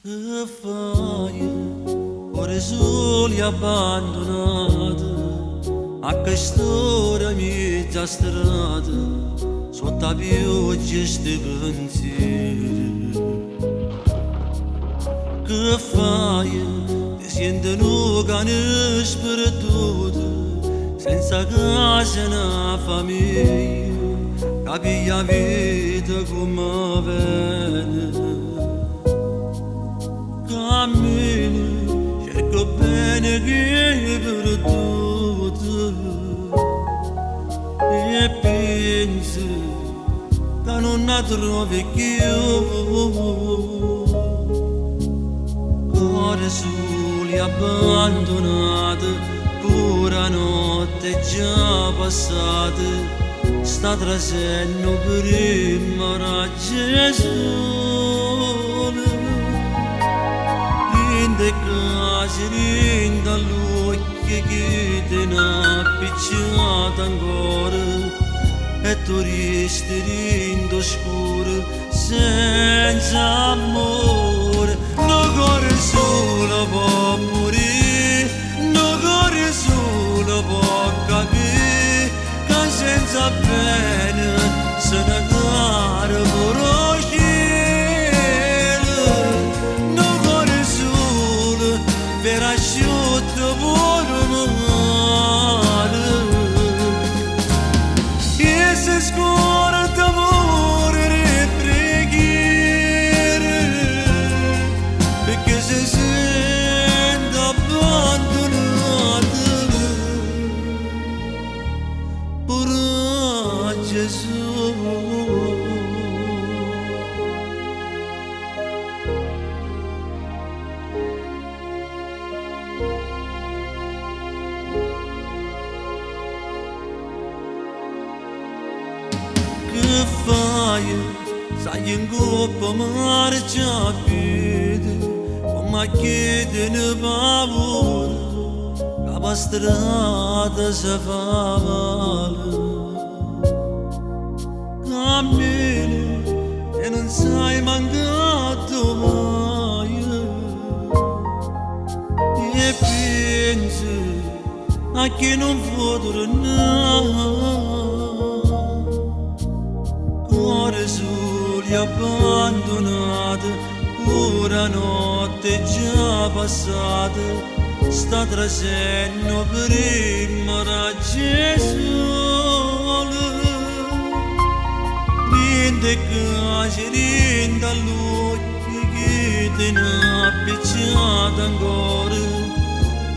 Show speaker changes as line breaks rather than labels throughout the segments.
Che fai? Ora soli abbandonati a quest'ora mezza strada sotto la pioggia e sti pensieri. Che fai? Ti senti nuca e sperduto senza casa e una famiglia, capi la vita come viene. Cammini, cerco bene che è perduto e pensi che non la trovi più. Cuore soli abbandonati, pure notte già passate, sta trasendo prima da Gesù. Rinde case, rinde all'occhio che te n'ha appicciata ancora e tu resti rinde oscuro senza amore. No cuore solo può morire, no cuore solo può capire che senza bene se ne cara pure per asciutto pure male. E se scorda amore e preghiere, perché si sente abbandonato pure a Gesù. Che fai? Sai in coppa marciapite, come chiede ne paura, che per strada si fa male. Cammini e non sai mancato mai, e pensi a chi non può tornare. Cuore soli abbandonati, pure notte già passata, sta trasendo prima da Gesù. Rinde case, rinde all'occhio che te n'ha appicciata ancora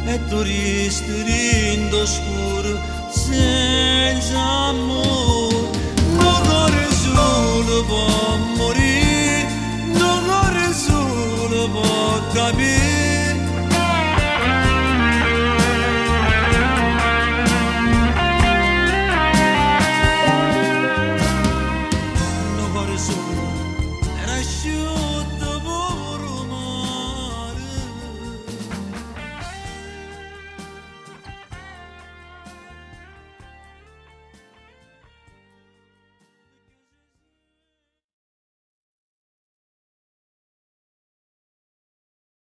e tu resti rinde oscuro senza amore. No cuore solo può morire, no cuore solo può capire. No cuore solo era asciutto.